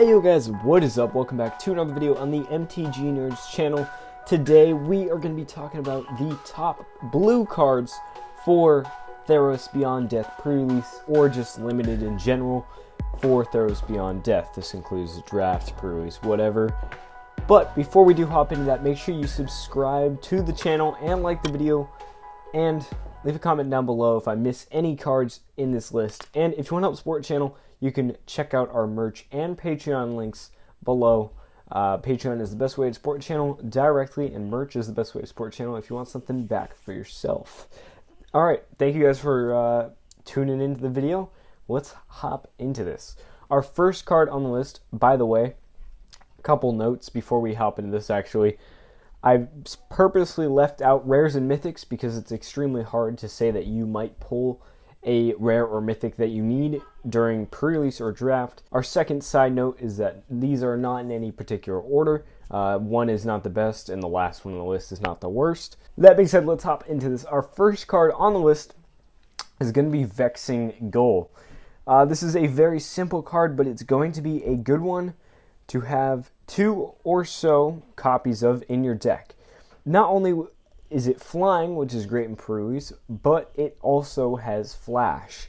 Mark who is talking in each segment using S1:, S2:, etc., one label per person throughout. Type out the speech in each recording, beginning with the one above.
S1: Hey yo guys, what is up? Welcome back to another video on the MTG Nerds channel. Today we are going to be talking about the top blue cards for Theros Beyond Death pre-release, or just limited in general for Theros Beyond Death. This includes draft, pre-release, whatever. But before we do hop into that, make sure you subscribe to the channel and like the video, and leave a comment down below if I miss any cards in this list. And if you want to help support the channel, you can check out our merch and Patreon links below. Patreon is the best way to support the channel directly, and merch is the best way to support the channel if you want something back for yourself. Alright, thank you guys for tuning into the video. Let's hop into this. Our first card on the list, by the way, a couple notes before we hop into this actually. I've purposely left out rares and mythics because it's extremely hard to say that you might pull a rare or mythic that you need during pre-release or draft. Our second side note is that these are not in any particular order. One is not the best and the last one on the list is not the worst. That being said, let's hop into this. Our first card on the list is going to be Vexing Gull. This is a very simple card, but it's going to be a good one to have 2 or so copies of in your deck. Not only is it flying, which is great in pre-release, but it also has flash,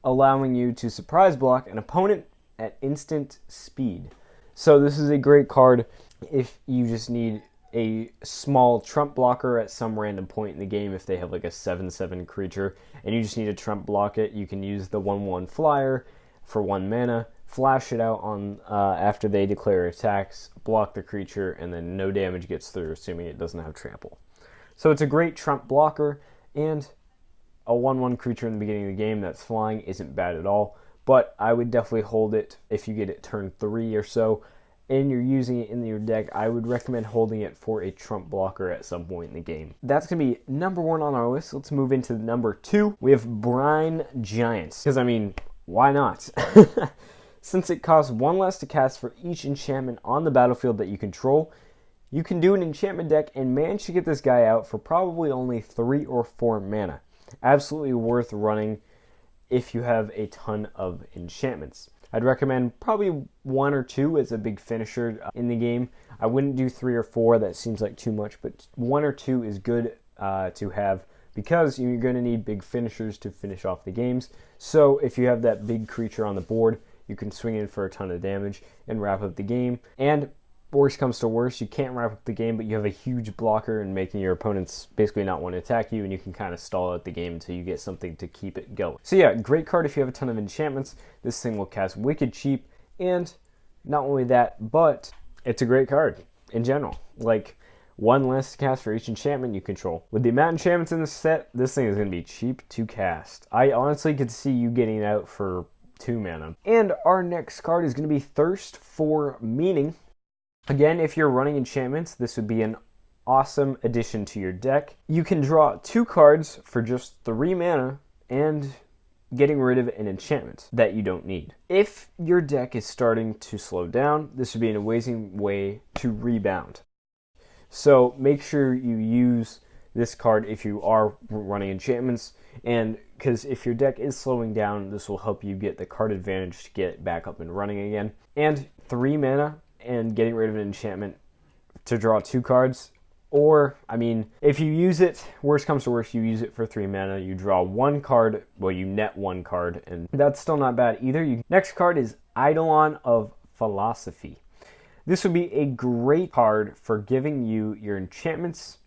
S1: allowing you to surprise block an opponent at instant speed. So this is a great card if you just need a small trump blocker at some random point in the game. If they have like a 7/7 creature and you just need to trump block it, you can use the 1/1 flyer for 1 mana, flash it out on after they declare attacks, block the creature, and then no damage gets through, assuming it doesn't have trample. So it's a great trump blocker, and a 1/1 creature in the beginning of the game that's flying isn't bad at all, but I would definitely hold it if you get it turn 3 or so, and you're using it in your deck. I would recommend holding it for a trump blocker at some point in the game. That's going to be number 1 on our list. Let's move into number 2. We have Brine Giants, because I mean, why not? Since it costs 1 less to cast for each enchantment on the battlefield that you control, you can do an enchantment deck and manage to get this guy out for probably only 3 or 4 mana. Absolutely worth running if you have a ton of enchantments. I'd recommend probably 1 or 2 as a big finisher in the game. I wouldn't do 3 or 4, that seems like too much, but 1 or 2 is good to have, because you're going to need big finishers to finish off the games. So if you have that big creature on the board, you can swing in for a ton of damage and wrap up the game. And worst comes to worst, you can't wrap up the game, but you have a huge blocker and making your opponents basically not want to attack you, and you can kind of stall out the game until you get something to keep it going. So yeah, great card if you have a ton of enchantments. This thing will cast wicked cheap, and not only that, but it's a great card in general. Like, 1 less to cast for each enchantment you control. With the amount of enchantments in this set, this thing is going to be cheap to cast. I honestly could see you getting it out for 2 mana. And our next card is going to be Thirst for Meaning. Again, if you're running enchantments, this would be an awesome addition to your deck. You can draw 2 cards for just 3 mana and getting rid of an enchantment that you don't need. If your deck is starting to slow down, this would be an amazing way to rebound. So make sure you use this card if you are running enchantments, and because if your deck is slowing down, this will help you get the card advantage to get it back up and running again. And 3 mana and getting rid of an enchantment to draw 2 cards. Or, I mean, if you use it, worst comes to worst, you use it for 3 mana, you draw 1 card, well, you net 1 card, and that's still not bad either. Next card is Eidolon of Philosophy. This would be a great card for giving you your enchantments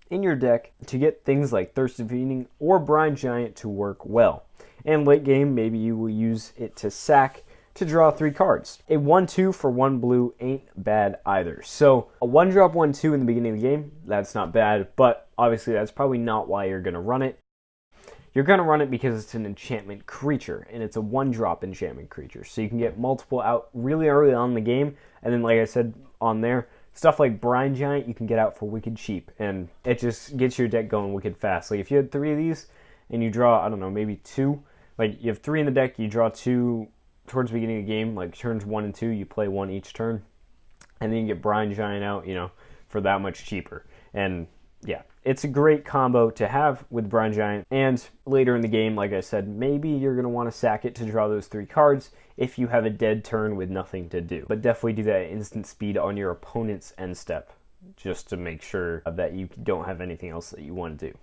S1: in your deck to get things like Thirst for Meaning or Brine Giant to work well. And late game, maybe you will use it to sack to draw 3 cards. A 1/2 for 1 blue ain't bad either. So a 1-drop 1/2 in the beginning of the game, that's not bad, but obviously that's probably not why you're going to run it. You're going to run it because it's an enchantment creature, and it's a 1-drop enchantment creature. So you can get multiple out really early on in the game, and then like I said on there, stuff like Brine Giant you can get out for wicked cheap, and it just gets your deck going wicked fast. Like if you had 3 of these, and you draw, I don't know, maybe 2, like you have 3 in the deck, you draw 2 towards the beginning of the game, like turns 1 and 2, you play 1 each turn, and then you get Brine Giant out, you know, for that much cheaper. And yeah, it's a great combo to have with Brine Giant. And later in the game, like I said, maybe you're going to want to sack it to draw those 3 cards if you have a dead turn with nothing to do. But definitely do that at instant speed on your opponent's end step, just to make sure that you don't have anything else that you want to do.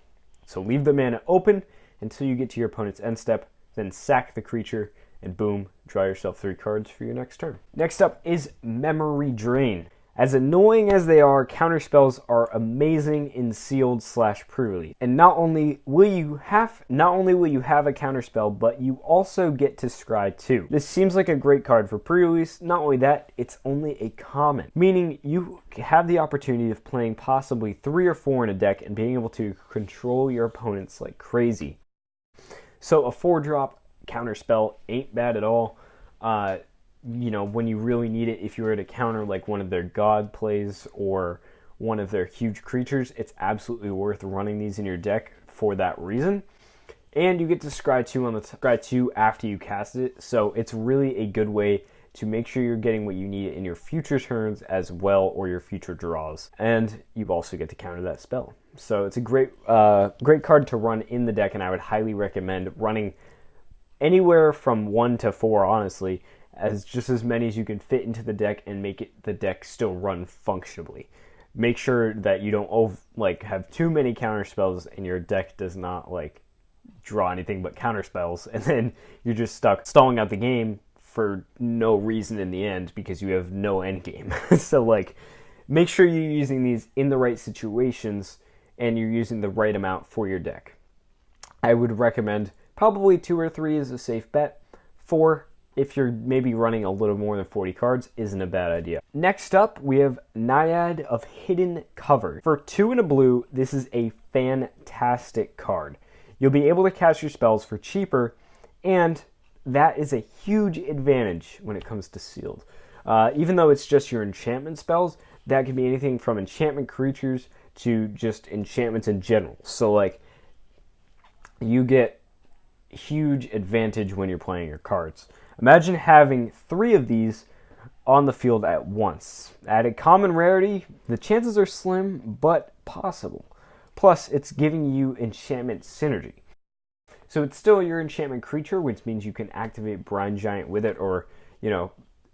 S1: So leave the mana open until you get to your opponent's end step, then sack the creature, and boom, draw yourself 3 cards for your next turn. Next up is Memory Drain. As annoying as they are, counterspells are amazing in sealed / pre-release. And not only will you have a counterspell, but you also get to scry 2. This seems like a great card for pre-release. Not only that, it's only a common, meaning you have the opportunity of playing possibly 3 or 4 in a deck and being able to control your opponents like crazy. So a 4-drop counterspell ain't bad at all. When you really need it, if you were to counter like one of their god plays or one of their huge creatures, it's absolutely worth running these in your deck for that reason. And you get to scry 2 after you cast it, so it's really a good way to make sure you're getting what you need in your future turns as well, or your future draws. And you also get to counter that spell. So it's a great card to run in the deck, and I would highly recommend running anywhere from 1 to 4, honestly, as many as you can fit into the deck and make the deck still run functionally. Make sure that you don't have too many counter spells and your deck does not draw anything but counter spells, and then you're just stuck stalling out the game for no reason in the end because you have no end game. So make sure you're using these in the right situations and you're using the right amount for your deck. I would recommend probably 2 or 3 is a safe bet. 4, if you're maybe running a little more than 40 cards, isn't a bad idea. Next up, we have Naiad of Hidden Cover. For 2 and a blue, this is a fantastic card. You'll be able to cast your spells for cheaper, and that is a huge advantage when it comes to sealed. Even though it's just your enchantment spells, that can be anything from enchantment creatures to just enchantments in general. So you get huge advantage when you're playing your cards. Imagine having 3 of these on the field at once. At a common rarity, the chances are slim, but possible. Plus, it's giving you enchantment synergy. So it's still your enchantment creature, which means you can activate Brine Giant with it, or,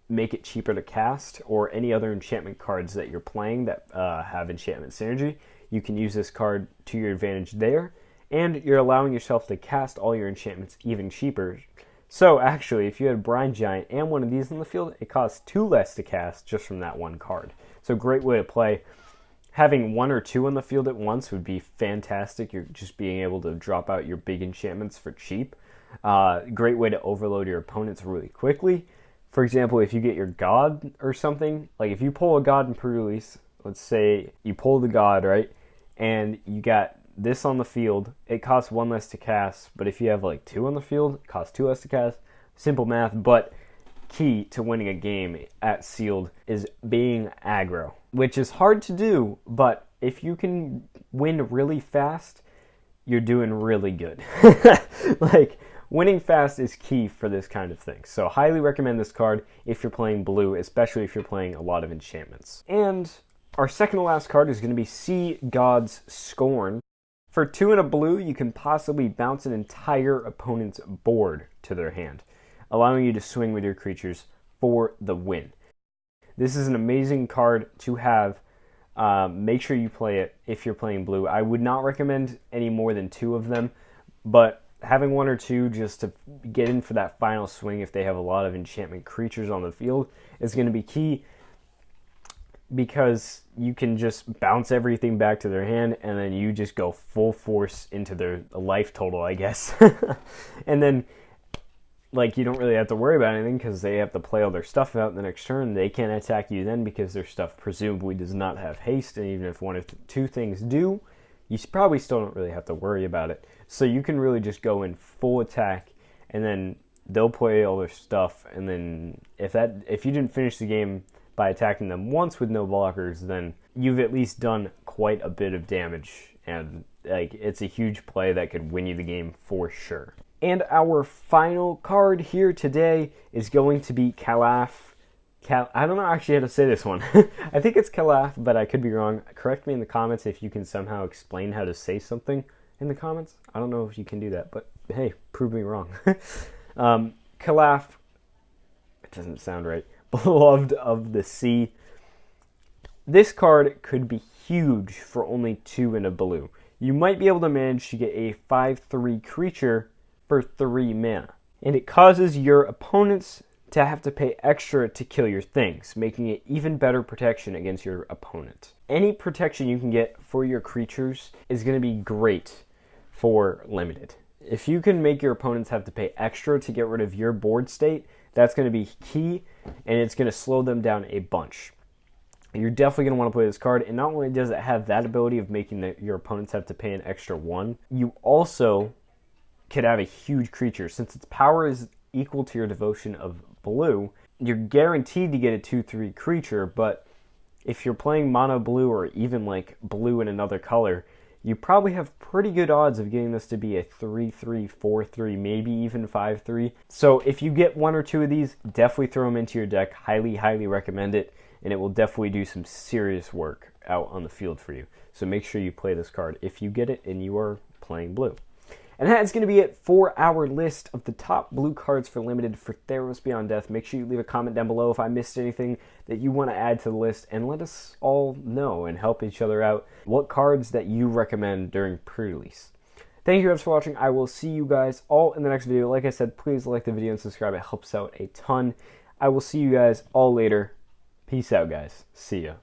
S1: make it cheaper to cast, or any other enchantment cards that you're playing that have enchantment synergy. You can use this card to your advantage there, and you're allowing yourself to cast all your enchantments even cheaper. So actually, if you had Brine Giant and one of these in the field, it costs 2 less to cast just from that one card. So great way to play. Having 1 or 2 on the field at once would be fantastic. You're just being able to drop out your big enchantments for cheap. Great way to overload your opponents really quickly. For example, if you get your god or something, if you pull a god in pre-release, let's say you pull the god, right? And you got this on the field, it costs 1 less to cast, but if you have 2 on the field, it costs 2 less to cast. Simple math, but key to winning a game at sealed is being aggro, which is hard to do, but if you can win really fast, you're doing really good. Winning fast is key for this kind of thing. So highly recommend this card if you're playing blue, especially if you're playing a lot of enchantments. And our second to last card is going to be Sea God's Scorn. For 2 and a blue, you can possibly bounce an entire opponent's board to their hand, allowing you to swing with your creatures for the win. This is an amazing card to have. Make sure you play it if you're playing blue. I would not recommend any more than 2 of them, but having 1 or 2 just to get in for that final swing if they have a lot of enchantment creatures on the field is going to be key, because you can just bounce everything back to their hand and then you just go full force into their life total, I guess. And then you don't really have to worry about anything because they have to play all their stuff out the next turn. They can't attack you then because their stuff presumably does not have haste, and even if 1 or 2 things do, you probably still don't really have to worry about it. So you can really just go in full attack, and then they'll play all their stuff, and then if you didn't finish the game by attacking them once with no blockers, then you've at least done quite a bit of damage, and it's a huge play that could win you the game for sure. And our final card here today is going to be Calaf I don't know actually how to say this one. I think it's Calaf, but I could be wrong. Correct me in the comments if you can somehow explain how to say something in the comments. I don't know if you can do that, but hey, prove me wrong. Calaf, it doesn't sound right. Beloved of the Sea. This card could be huge for only 2 in a blue. You might be able to manage to get a 5/3 creature for 3 mana. And it causes your opponents to have to pay extra to kill your things, making it even better protection against your opponent. Any protection you can get for your creatures is going to be great for limited. If you can make your opponents have to pay extra to get rid of your board state, that's going to be key, and it's going to slow them down a bunch. You're definitely going to want to play this card, and not only does it have that ability of making your opponents have to pay an extra 1, you also could have a huge creature. Since its power is equal to your devotion of blue, you're guaranteed to get a 2/3 creature, but if you're playing mono blue or even like blue in another color, you probably have pretty good odds of getting this to be a 3/3, 4/3, maybe even 5/3. So if you get 1 or 2 of these, definitely throw them into your deck. Highly, highly recommend it, and it will definitely do some serious work out on the field for you. So make sure you play this card if you get it and you are playing blue. And that's going to be it for our list of the top blue cards for limited for Theros Beyond Death. Make sure you leave a comment down below if I missed anything that you want to add to the list, and let us all know and help each other out what cards that you recommend during pre-release. Thank you guys for watching. I will see you guys all in the next video. Like I said, please like the video and subscribe. It helps out a ton. I will see you guys all later. Peace out, guys. See ya.